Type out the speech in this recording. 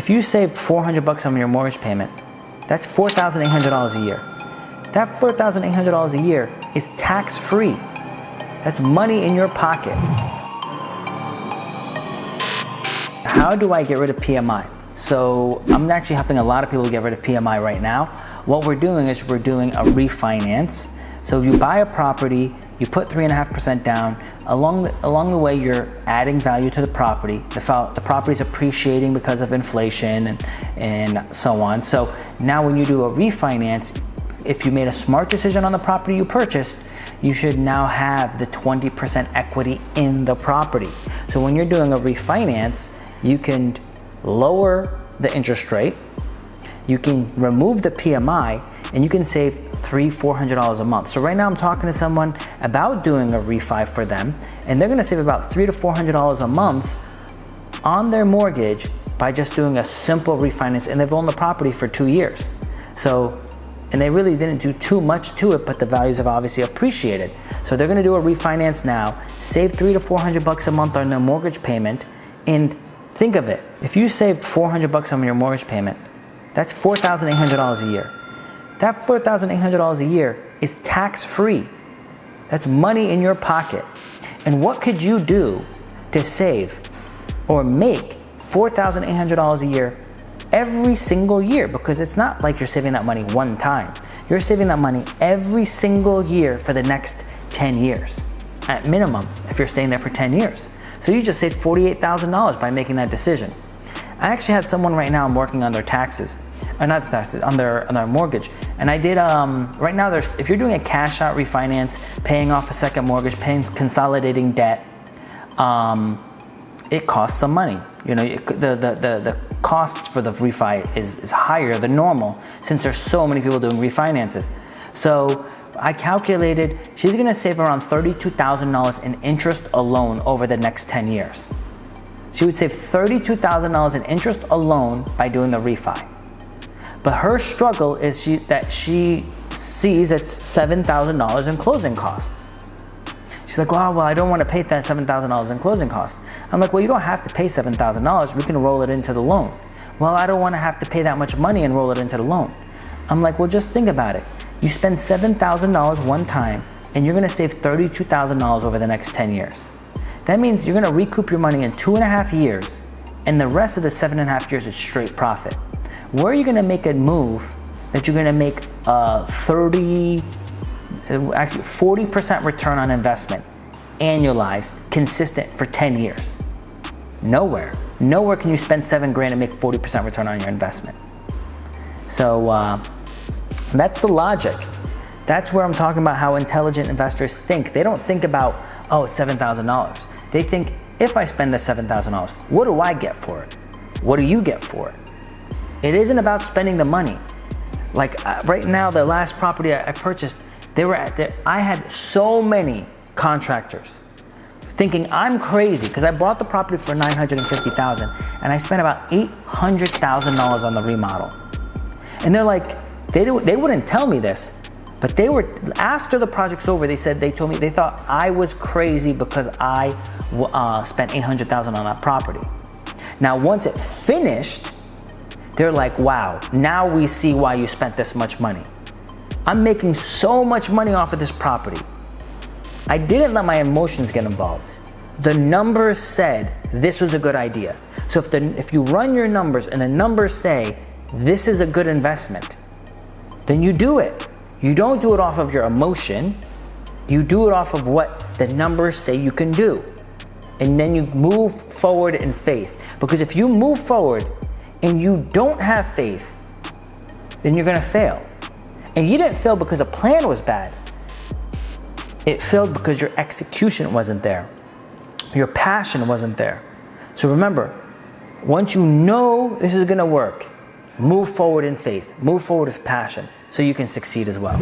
If you saved $400 on your mortgage payment, that's $4,800 a year. That $4,800 a year is tax-free. That's money in your pocket. How do I get rid of PMI? So I'm actually helping a lot of people get rid of PMI right now. What we're doing is we're doing a refinance. So you buy a property, you put 3.5% down. Along the way, you're adding value to the property. The property's appreciating because of inflation and so on. So now when you do a refinance, if you made a smart decision on the property you purchased, you should now have the 20% equity in the property. So when you're doing a refinance, you can lower the interest rate, you can remove the PMI, and you can save $300-400 a month. So right now I'm talking to someone about doing a refi for them, and they're gonna save about $300-400 a month on their mortgage by just doing a simple refinance, and they've owned the property for 2 years. So, and they really didn't do too much to it, but the values have obviously appreciated. So they're gonna do a refinance now, save $300-400 a month on their mortgage payment, and think of it, if you saved $400 on your mortgage payment, that's $4,800 a year. That $4,800 a year is tax-free. That's money in your pocket. And what could you do to save or make $4,800 a year every single year? Because it's not like you're saving that money one time. You're saving that money every single year for the next 10 years, at minimum, if you're staying there for 10 years. So you just saved $48,000 by making that decision. I actually had someone right now, I'm working on their taxes, or not taxes, on their mortgage. And I did, right now, if you're doing a cash out refinance, paying off a second mortgage, consolidating debt, it costs some money. You know, the costs for the refi is higher than normal since there's so many people doing refinances. So I calculated she's gonna save around $32,000 in interest alone over the next 10 years. She would save $32,000 in interest alone by doing the refi. But her struggle is that she sees it's $7,000 in closing costs. She's like, well, I don't want to pay that $7,000 in closing costs. I'm like, well, you don't have to pay $7,000. We can roll it into the loan. Well, I don't want to have to pay that much money and roll it into the loan. I'm like, well, just think about it. You spend $7,000 one time, and you're going to save $32,000 over the next 10 years. That means you're going to recoup your money in 2.5 years, and the rest of the 7.5 years is straight profit. Where are you going to make a move that you're going to make a 40% return on investment, annualized, consistent for 10 years? Nowhere. Nowhere can you spend $7,000 and make 40% return on your investment. So that's the logic. That's where I'm talking about how intelligent investors think. They don't think about, oh, it's $7,000. They think, if I spend the $7,000, what do I get for it? What do you get for it? It isn't about spending the money. Like right now, the last property I purchased, I had so many contractors thinking I'm crazy because I bought the property for $950,000 and I spent about $800,000 on the remodel. And they're like, they wouldn't tell me this, but after the project's over, they told me they thought I was crazy because I spent $800,000 on that property. Now, once it finished, they're like, wow, now we see why you spent this much money. I'm making so much money off of this property. I didn't let my emotions get involved. The numbers said this was a good idea. So if you run your numbers and the numbers say this is a good investment, then you do it. You don't do it off of your emotion. You do it off of what the numbers say you can do. And then you move forward in faith. Because if you move forward and you don't have faith, then you're gonna fail. And you didn't fail because a plan was bad. It failed because your execution wasn't there. Your passion wasn't there. So remember, once you know this is gonna work, move forward in faith, move forward with passion so you can succeed as well.